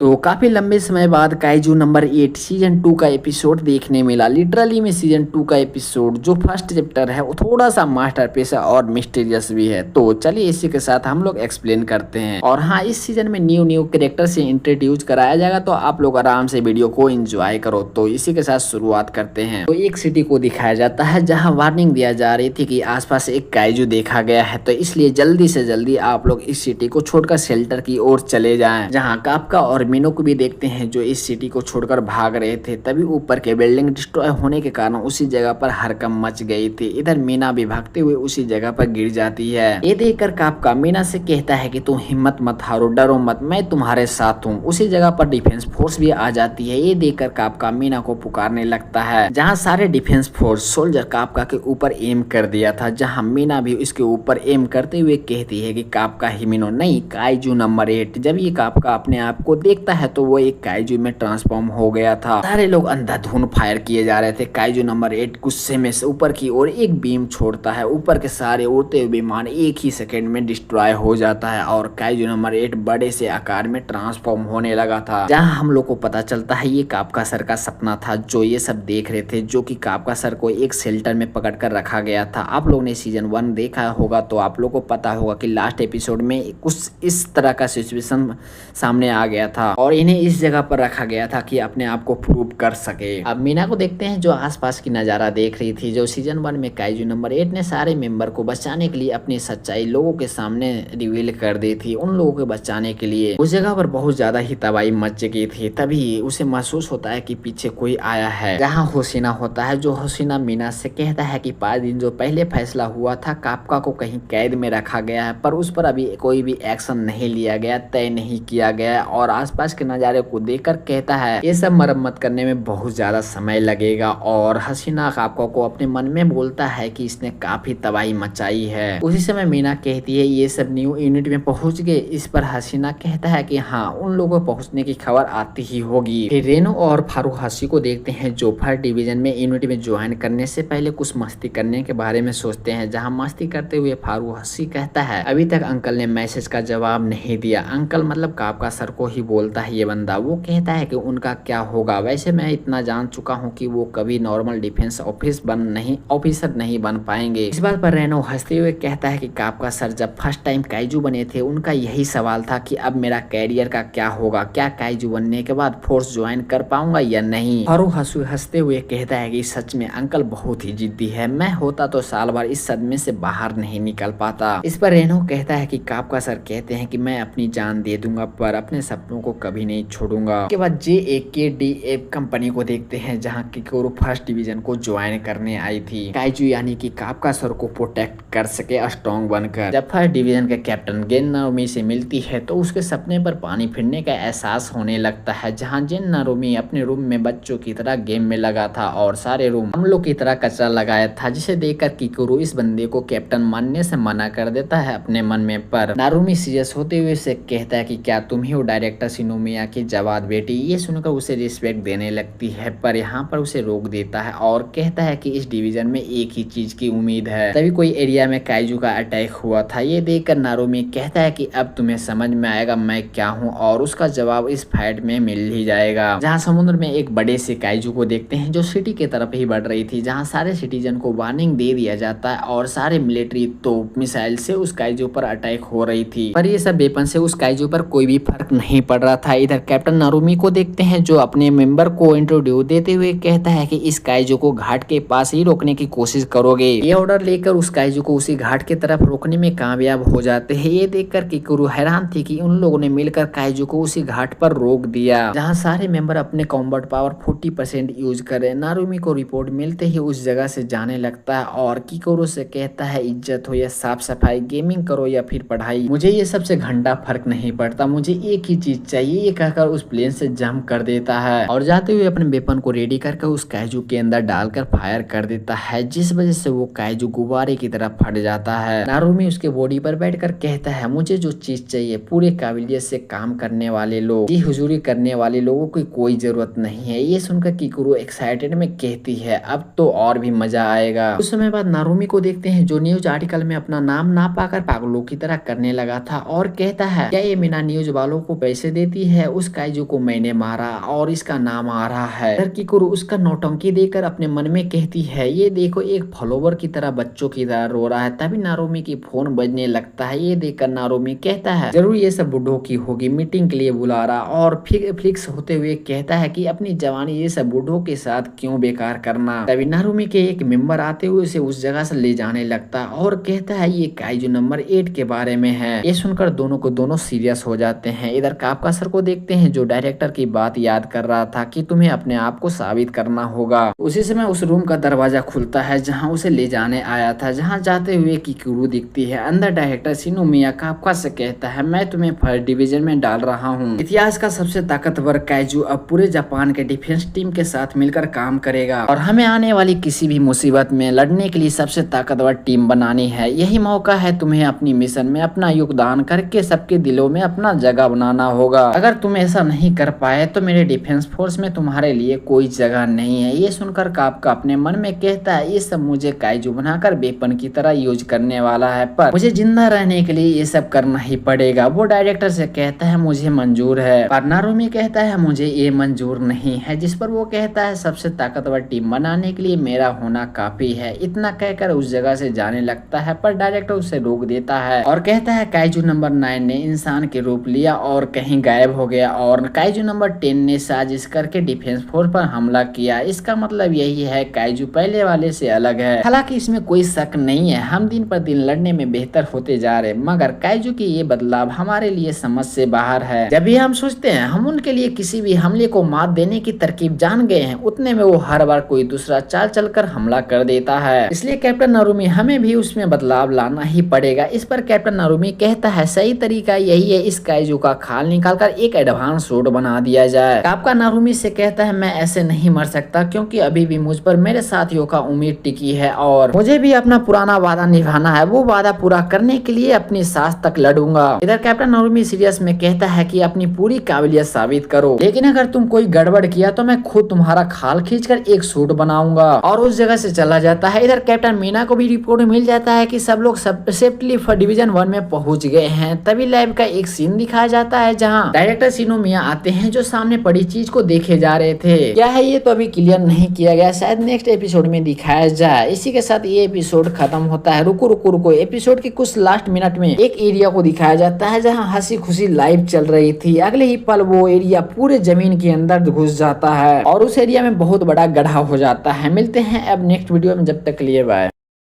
तो काफ़ी लंबे समय बाद काइजू नंबर 8 सीजन 2 का एपिसोड देखने मिला। लिटरली में सीजन 2 का एपिसोड जो फर्स्ट चैप्टर है वो थोड़ा सा मास्टरपीस है और मिस्टीरियस भी है। तो चलिए इसी के साथ हम लोग एक्सप्लेन करते हैं। और हाँ, इस सीजन में न्यू कैरेक्टर से इंट्रोड्यूस कराया जाएगा, तो आप लोग आराम से वीडियो को एंजॉय करो। तो इसी के साथ शुरुआत करते हैं। तो एक सिटी को दिखाया जाता है जहाँ वार्निंग दिया जा रही थी कि आसपास एक काइजू देखा गया है, तो इसलिए जल्दी से जल्दी आप लोग इस सिटी को छोड़कर शेल्टर की ओर चले जाएं। जहाँ काफका और मीनू को भी देखते हैं जो इस सिटी को छोड़कर भाग रहे थे। तभी ऊपर के बिल्डिंग डिस्ट्रॉय होने के कारण उसी जगह पर हड़कंप मच गई थी। इधर मीना भी भागते हुए उसी जगह पर गिर जाती है। ये देखकर काफका मीना से कहता है कि तुम हिम्मत मत हारो, डरो मत, मैं तुम्हारे साथ हूँ। उसी जगह पर डिफेंस फोर्स भी आ जाती है। ये देखकर काफका मीना को पुकारने लगता है, जहाँ सारे डिफेंस फोर्स सोल्जर काफका के ऊपर एम कर दिया था। जहाँ मीना भी इसके ऊपर एम करते हुए कहती है कि काफका हिमिनो नहीं, काइजू नंबर 8। जब ये काफका अपने आप को देखता है तो वो एक काइजू में ट्रांसफॉर्म हो गया था। सारे लोग अंधाधुंध फायर किए जा रहे थे। काइजू नंबर 8 गुस्से में से ऊपर की ओर एक बीम छोड़ता है। ऊपर के सारे उड़ते हुए विमान एक ही सेकंड में डिस्ट्रॉय हो जाता है और काइजू नंबर 8 बड़े से आकार में ट्रांसफॉर्म होने लगा था। जहां हम लोग को पता चलता है ये काफका सर का सपना था जो ये सब देख रहे थे, जो कि काफका सर को एक शेल्टर में पकड़ कर रखा गया था। आप लोग ने सीजन 1 देखा होगा तो आप लोग को पता होगा कि लास्ट एपिसोड में कुछ इस तरह का सिचुएशन सामने आ गया था और इन्हें इस जगह पर रखा गया था कि अपने आप को प्रूव कर सके। अब मीना को देखते हैं जो आसपास की नज़ारा देख रही थी। जो सीजन 1 में काइजू नंबर 8 ने सारे मेंबर को बचाने के लिए अपनी सच्चाई लोगों के सामने रिवील कर दी थी। उन लोगों को बचाने के लिए उस जगह पर बहुत ज्यादा ही तबाही मच गई थी। तभी उसे महसूस होता है कि पीछे कोई आया है। जहाँ हुसीना होता है, जो हुसीना मीना से कहता है कि 5 दिन जो पहले फैसला हुआ था काफका को कहीं कैद में रखा गया है, पर उस पर अभी कोई भी एक्शन नहीं लिया गया, तय नहीं किया गया। और आसपास के नज़ारे को देखकर कहता है ये सब मरम्मत करने में बहुत ज्यादा समय लगेगा। और हसीना काफका को अपने मन में बोलता है कि इसने काफी तबाही मचाई है। उसी समय मीना कहती है ये सब न्यू यूनिट में पहुंच गए। इस पर हसीना कहता है कि हाँ, उन लोगों को पहुंचने की खबर आती ही होगी। फिर रेनो और फारूहासी को देखते हैं जो फर्स्ट डिवीजन में यूनिट में ज्वाइन करने से पहले कुछ मस्ती करने के बारे में सोचते हैं। जहाँ मस्ती करते हुए फारूहासी कहता है अभी तक अंकल ने मैसेज का जवाब नहीं दिया। अंकल मतलब काफका सर को ही बोलता है ये बंदा। वो कहता है कि उनका क्या होगा। वैसे मैं इतना जान चुका हूँ कि वो कभी नॉर्मल डिफेंस ऑफिसर नहीं बन पाएंगे। इस बात पर रेनो हंसते हुए कहता है कि काफका सर जब फर्स्ट टाइम काइजू बने थे उनका यही सवाल था कि अब मेरा कैरियर का क्या होगा, क्या काइजू बनने के बाद फोर्स ज्वाइन कर पाऊंगा या नहीं। फारूक हंसते हुए कहता है कि सच में अंकल बहुत ही जिद्दी है, मैं होता तो साल भर इस सदमे से बाहर नहीं निकल पाता। इस पर रेनो कहता है कि काफका सर कहते हैं कि मैं अपनी जान दे दूंगा पर अपने सपनों को कभी नहीं छोड़ूंगा। उसके बाद JAKDF कंपनी को देखते हैं जहाँ किकोरू फर्स्ट डिवीजन को ज्वाइन करने आई थी, काइजू यानी कि काफका सर को प्रोटेक्ट कर सके स्ट्रॉन्ग बनकर। जब फर्स्ट डिवीजन के कैप्टन गेन नारुमी से मिलती है तो उसके सपने पर पानी फिरने का एहसास होने लगता है। जहाँ जेन नारुमी अपने रूम में बच्चों की तरह गेम में लगा था और सारे रूम हम लोग की तरह कचरा लगाया था, जिसे देखकर किकोरू इस बंदे को कैप्टन मानने से मना कर देता है अपने मन में। पर नारुमी सीरियस होते हुए से कहता है कि क्या तुम ही हो डायरेक्टर शिनोमिया की जवाद बेटी। ये सुनकर उसे रिस्पेक्ट देने लगती है पर यहाँ पर उसे रोक देता है और कहता है कि इस डिवीजन में एक ही चीज की उम्मीद है। तभी कोई एरिया में काइजू का अटैक हुआ था। ये देखकर नारुमी कहता है कि अब तुम्हें समझ में आएगा मैं क्या हूँ, और उसका जवाब इस फाइट में मिल ही जाएगा। जहाँ समुद्र में एक बड़े से काइजू को देखते हैं जो सिटी की तरफ ही बढ़ रही थी। जहाँ सारे सिटीजन को वार्निंग दे दिया जाता है और सारे मिलिट्री तोप मिसाइल से उस काइजू पर अटैक हो रही थी, पर ये सब वेपन से उस काइजू पर कोई भी फर्क नहीं पड़ रहा था। इधर कैप्टन नारुमी को देखते हैं जो अपने मेंबर को इंट्रोड्यूस देते हुए कहता है कि इस काइजू को घाट के पास ही रोकने की कोशिश करोगे। ये ऑर्डर लेकर उस काइजू को उसी घाट की तरफ रोकने में कामयाब हो जाते हैं। ये देखकर किकोरू हैरान थी कि उन लोगों ने मिलकर काइजू को उसी घाट पर रोक दिया। जहां सारे मेंबर अपने कॉम्बैट पावर 40% यूज करे। नारुमी को रिपोर्ट मिलते ही उस जगह से जाने लगता है और किकोरू से कहता है इज्जत हो या साफ सफाई, गेमिंग करो या फिर पढ़ाई, मुझे ये सबसे घंटा फर्क नहीं पड़ता, मुझे एक ही चीज चाहिए। ये कहकर उस प्लेन से जंप कर देता है और जाते हुए अपने वेपन को रेडी करके उस काइजू के अंदर डालकर फायर कर देता है, जिस वजह से वो काइजू गुब्बारे की तरह फट जाता है। नारुमी उसके बॉडी पर बैठकर कहता है मुझे जो चीज चाहिए पूरे काबिलियत से काम करने वाले लोग, जी हुजूरी करने वाले लोगों की कोई जरूरत नहीं है। ये सुनकर किकोरू एक्साइटेड में कहती है अब तो और भी मजा आएगा। कुछ समय बाद नारुमी को देखते हैं जो न्यूज आर्टिकल में अपना नाम ना पाकर पागलों की तरह करने लगा था और कहता है क्या ये मीना न्यूज वालों को पैसे देती देती है उस काइजू को मैंने मारा और इसका नाम आ रहा है। इधर किकुरु उसका नौटंकी देकर अपने मन में कहती है ये देखो एक फॉलोवर की तरह बच्चों की तरह रो रहा है। तभी नारुमी की फोन बजने लगता है। ये देखकर नारुमी कहता है जरूर ये सब बूढ़ों की होगी, मीटिंग के लिए बुला रहा, और फिक्स होते हुए कहता है कि अपनी जवानी ये सब बूढ़ों के साथ क्यों बेकार करना। तभी नारुमी के एक मेंबर आते हुए उसे उस जगह से ले जाने लगता और कहता है ये काइजू नंबर 8 के बारे में है। ये सुनकर दोनों को दोनों सीरियस हो जाते हैं। इधर काफका सर को देखते हैं जो डायरेक्टर की बात याद कर रहा था कि तुम्हें अपने आप को साबित करना होगा। उसी समय उस रूम का दरवाजा खुलता है जहाँ उसे ले जाने आया था। जहाँ जाते हुए किकुरु दिखती है। अंदर डायरेक्टर शिनोमिया काफका से कहता है मैं तुम्हें फर्स्ट डिवीजन में डाल रहा हूँ। इतिहास का सबसे ताकतवर काइजू अब पूरे जापान के डिफेंस टीम के साथ मिलकर काम करेगा और हमें आने वाली किसी भी मुसीबत में लड़ने के लिए सबसे ताकतवर टीम बनानी है। यही मौका है तुम्हें अपनी मिशन में अपना योगदान करके सबके दिलों में अपना जगह बनाना होगा। अगर तुम ऐसा नहीं कर पाए तो मेरे डिफेंस फोर्स में तुम्हारे लिए कोई जगह नहीं है। ये सुनकर काफका अपने मन में कहता है ये सब मुझे काइजू बनाकर वेपन की तरह यूज करने वाला है, पर मुझे जिंदा रहने के लिए ये सब करना ही पड़ेगा। वो डायरेक्टर से कहता है मुझे मंजूर है, पर नारुमी कहता है मुझे ये मंजूर नहीं है। जिस पर वो कहता है सबसे ताकतवर टीम बनाने के लिए मेरा होना काफी है। इतना कहकर उस जगह से जाने लगता है, पर डायरेक्टर उसे रोक देता है और कहता है काइजू नंबर 9 ने इंसान के रूप लिया और कहीं गायब हो गया और काइजू नंबर 10 ने साजिश करके डिफेंस फोर्स पर हमला किया। इसका मतलब यही है काइजू पहले वाले से अलग है। हालांकि इसमें कोई शक नहीं है, हम दिन पर दिन लड़ने में बेहतर होते जा रहे, मगर काइजू की ये बदलाव हमारे लिए समझ से बाहर है। जब भी हम सोचते हैं हम उनके लिए किसी भी हमले को मात देने की तरकीब जान गए हैं, उतने में वो हर बार कोई दूसरा चाल चलकर हमला कर देता है। इसलिए कैप्टन नारुमी हमें भी उसमें बदलाव लाना ही पड़ेगा। इस पर कैप्टन नारुमी कहता है सही तरीका यही है, इस काइजू का खाल निकालकर एक एडवांस सूट बना दिया जाए। काफका नारुमी से कहता है मैं ऐसे नहीं मर सकता क्योंकि अभी भी मुझ पर मेरे साथियों का उम्मीद टिकी है और मुझे भी अपना पुराना वादा निभाना है। वो वादा पूरा करने के लिए अपनी सांस तक लड़ूंगा। इधर कैप्टन नारुमी सीरियस में कहता है कि अपनी पूरी काबिलियत साबित करो, लेकिन अगर तुम कोई गड़बड़ किया तो मैं खुद तुम्हारा खाल खींचकर एक सूट बनाऊंगा और उस जगह से चला जाता है। इधर कैप्टन मीना को भी रिपोर्ट मिल जाता है कि सब लोग सेफ्टली डिवीजन 1 में पहुंच गए हैं। तभी लैब का एक सीन दिखाया जाता है जहां डायरेक्टर शिनोमिया आते हैं जो सामने पड़ी चीज को देखे जा रहे थे। क्या है ये तो अभी क्लियर नहीं किया गया, शायद नेक्स्ट एपिसोड में दिखाया जाए। इसी के साथ ये एपिसोड खत्म होता है। रुको रुको रुको, एपिसोड के कुछ लास्ट मिनट में एक एरिया को दिखाया जाता है जहाँ हंसी खुशी लाइव चल रही थी। अगले ही पल वो एरिया पूरे जमीन के अंदर घुस जाता है और उस एरिया में बहुत बड़ा गड्ढा हो जाता है। मिलते हैं अब नेक्स्ट वीडियो में, जब तक के लिए बाय।